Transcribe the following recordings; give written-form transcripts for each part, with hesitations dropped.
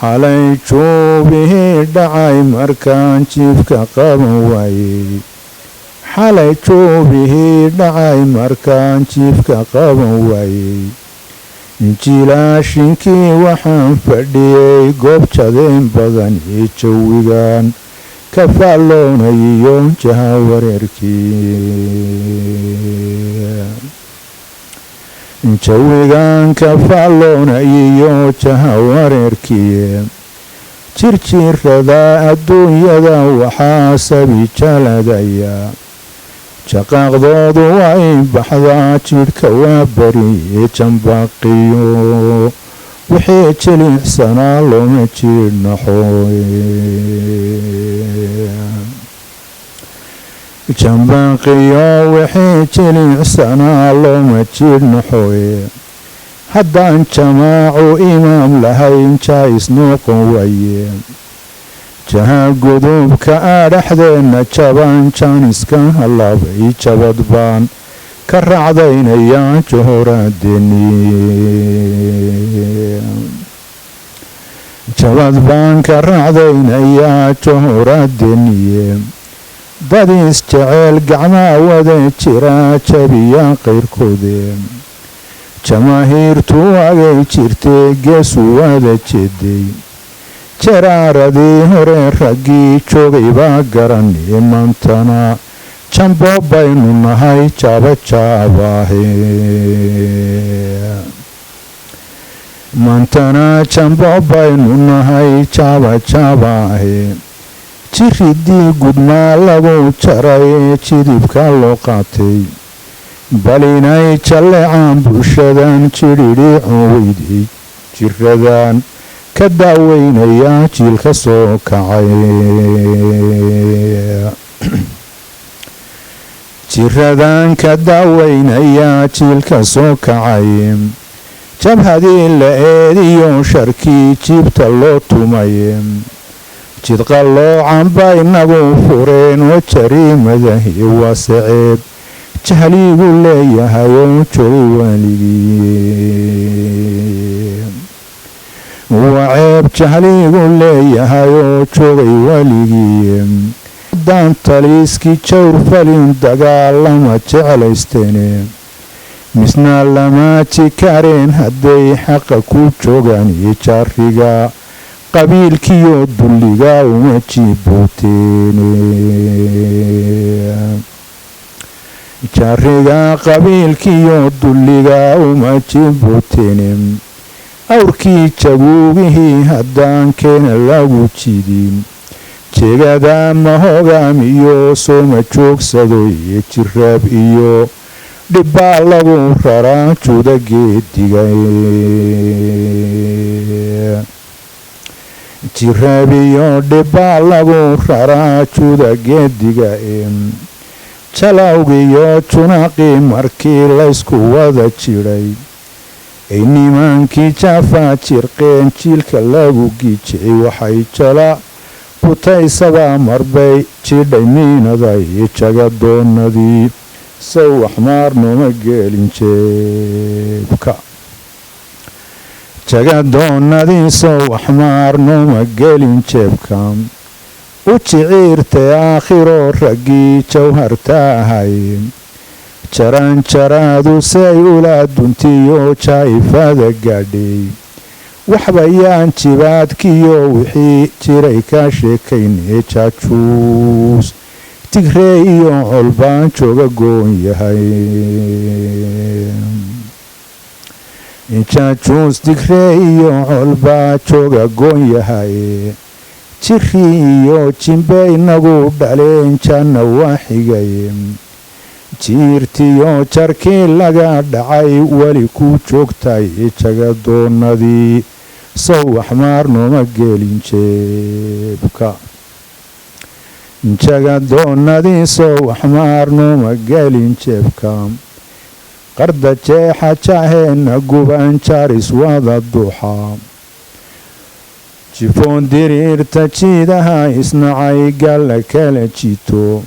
xalay joobihii dhacay markaan jiifka qaban waayey xalay joobihii dhacay markaan jiifka qaban waayey jilaashinkii waxaan fadhiyey goob jadeen badan ee jawigan ka faalloonayiyo jaha wareerkii jirjirada adduunyada waxaa sabi jaladaya jaqaaqdoodu way baxdaa jidhka waa bariye jambaqiyo wixii jilicsanaa looma jiidhnaxooy jambaqiyo wixii jilicsanaa looma jiidhnaxooy haddaan jamaacu imaam lahayn jaais noqon waye jaha gudubka adhaxdeenna jaban jaaniska halaabay jabad baan ka raacdaynayaa johoraadeniye dad isjeceel gacmaa wada jira jabiya qayrkoode jamaahiirtu agay jirtee geesu wada jeeday jaraaradii hore raggii joogay baa garanee maantana jambo baynu nahay jaabajaabahe jiridii gudmaa lagu jaray jidibka loo qaatay bal inay jallecaan bulshadan jidhidhiicoo weyday jiradan ka daaweynayaa jiilka soo kacay jiradan ka daaweynayaa jiilka soo kacay jabhadii la eediyo sharkii jiibta loo tumay jidqa loo camba inagu fureen oo jariimadahi waa saceeb jahligu leeyahay oo joogay waaligii waa ceeb jahligu leeyahay oo joogay waaligii haddaan taliiskii jawr falin dagaalama jeclaysteene misna lama jikareen hadday xaqa ku joogaan iyo jaariga qabiilkiyo dulliga uma jiibooteene jaariga qabiilkiyo dulliga uma jiibooteene awrkii jaguugihii haddaan keena lagu jidin jeegada ma hogaamiyo sooma joogsado iyo jiraab iyo dhibbaa lagu raraa juda geedigay jiraab iyo dhibbaa lagu raraa juda geediga jalawgiyo junaqii markii laysku wada jiray ay nimaankii jaafaa jirqeen jiilka lagu gijay waxay jala butaysabaa marbay jidhay miinaday jagadoonadii sow waxmaar nooma gelin jeebka jagadoonadii sow waxmaar nooma gelin jeebka u jiciirtay aakhiroo raggii jawharta ahay jaraanjaraadu say ula duntiyo jaa'ifada gaadhay waxbayaan jibaadkiyo wixii jiray ka sheekaynee jaajuus tigree iyo colbaan jooga goon yahay jaajuus tigree iyo colbaa jooga goon yahay jiri iyo jimbe inagu dhaleen janna waa xigay jiirtiyo jarkii laga dhacay weli ku joogtay jagadoonadii sow waxmaar nooma gelin jeebka jagadoonadii sow waxmaar nooma gelin jeebka qarda jeexa jaheenna guban jaris wada duuxa jifoon diriirta jiidaha isnacay galla kala jito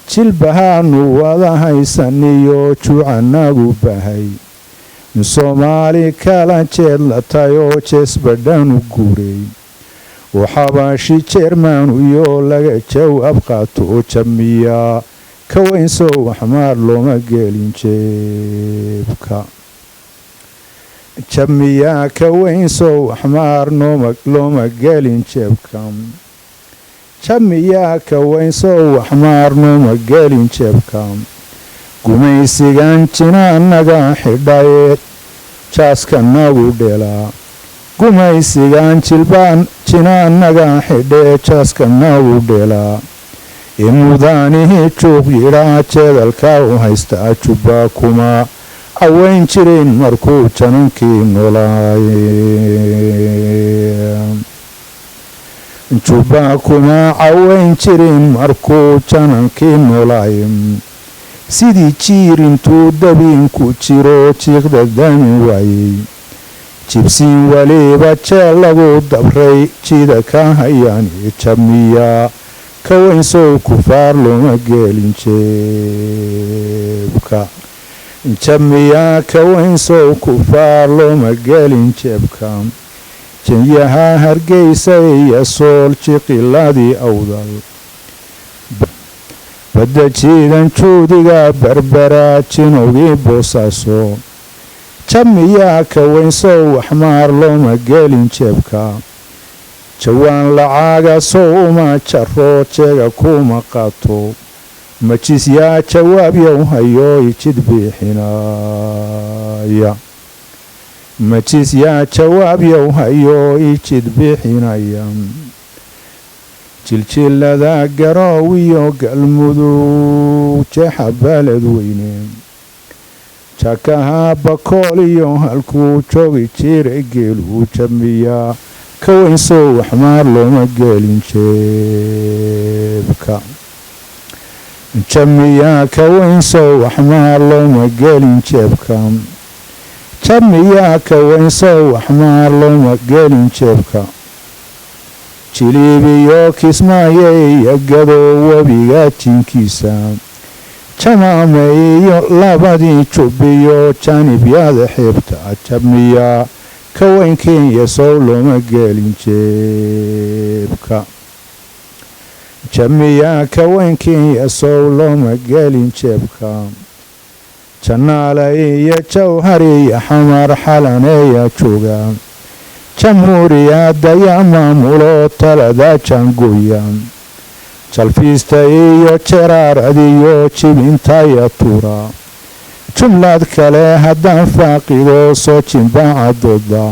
jilbahaanu wada haysaniyo juucanagu bahay soomaali kala jeedlatayoo jeesbadhan u guuray oo xabaashi jeermaanu iyo laga jawaab qaato oo jamiyaa ka weynsow axmaar looma gelin jeebka jamiyaa ka weynsow axmaar looma gelin jeebka jamiyaa ka weynsow axmaar nooma gelin jeebka gumaysigan jinaanaga xidhaye jaaska nagu dhelaa gumaysigan jinaanaga xidhee jaaska nagu dhelaa ee mudaanihii juuq yidhaa jeedalka u haystaa jubba kuma cawayn jirin markuu janankii noolaaye jubba kuma cawayn jirin markuu janankii noolaaye sidii jiir intuu dabiinku jiro jiiqda dami waayey jibsiin waliba jeel lagu dabray jida ka hayaan jamiyaa ka weynsow kufaar looma gelin jeebka jamiyaa ka weynsow kufaar looma gelin jeebka janyaha hargeysa iyo sool jiqiladii awdal badda jiidan juudiga barbaraa jinowgii boosaaso jamiyaa ka weynsow axmaar looma gelin jeebka jawaan lacaaga sow uma jaro jeega kuma qaato majis yaa jawaab yow hayo ijid bixinaya majis yaa jawaab yow hayo ijid bixinaya jiljilada garoow iyo galmudug jeexa baaled weyne jakaha bakool iyo halkuu joogi jiray geeluu jamiyaa ka weynsow axmaar looma gelin jeebka jamiyaa ka weynsow axmaar looma gelin jeebka jamiyaa ka weynsow axmaar looma gelin jeebka jiliibiyo kismaaye iyo gadow webiga jinkiisa jamaame iyo labadii jubbiyo janibyada xeebta jamiyaa ka weyn kenya sow looma gelin jeebka jamiyaa ka weyn kenya sow looma gelin jeebka janaale iyo jawhari iyo xamar xalaneeya jooga jamhuuriyadda yaa maamulo talada jaangooya jalfiista iyo jeraaradiyo jibintaya tuura jumlad kale haddaan faaqido soo jimbacadooda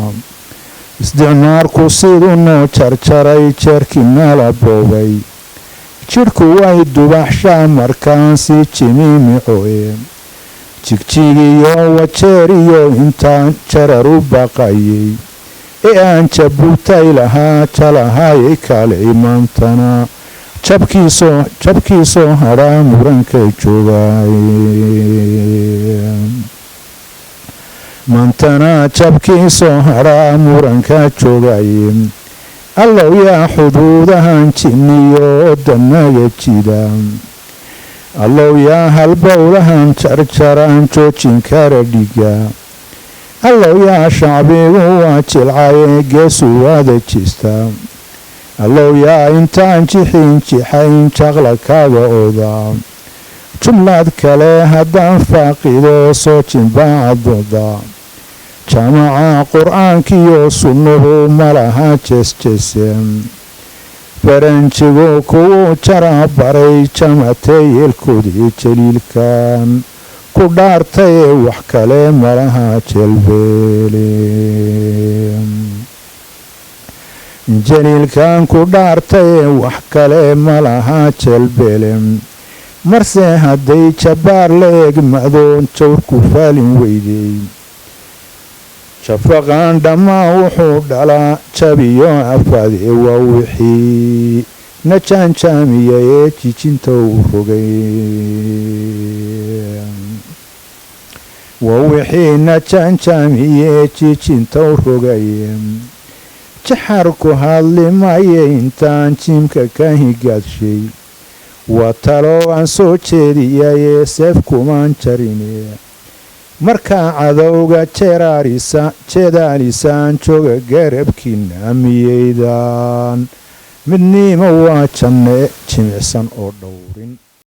isticmaarku siduu noo jarjaray jeerkii nala boobay jidhku way dubaxshaa markaan si jimiimicoe jigjigiyo wajeeriyo intaan jarar u baqayay ee aan jabuutay lahaa jalahayay kale maantana jabkiisoo hadhaa murankay joogay maantana jabkiisoo hadhaa muranka joogay allow yaa xuduudahan jinniyo danaga jida allow yaa halbowlahan jarjaraan joojin kara dhiga allow yaa shacbigu waa jilcaye geesu waada jista allow yaa intaan jixin jixayn jaqla kaaga oda jumlad kale haddaan faaqido soo jimbacadooda jaamaca qur-aankiyo sunnuhu malaha jeesjeese faranjigu kuwuu jara baray jamateyeelkoodii jaliilkan ku dhaartaye wax kale malaha jelbeele jaliilkan ku dhaartaye wax kale malaha jelbeele marse hadday jabbaar la eegmadoon jawrku faalin weydey shafaqan dhammaan wuxuu dhalaa jabiyo afaade waa wixii na jaanjaamiya ee jijinta u rogay waa wixii na jaanjaamiye jijinta u rogay jaxarku hadli maye intaan jiimka ka higaadshay waa talo aan soo jeediyaye seef kumaan jarine markaa cadowga jeedaalisaan jooga garabkiina miyaydan midnimo waa janne jimicsan oo dhowrin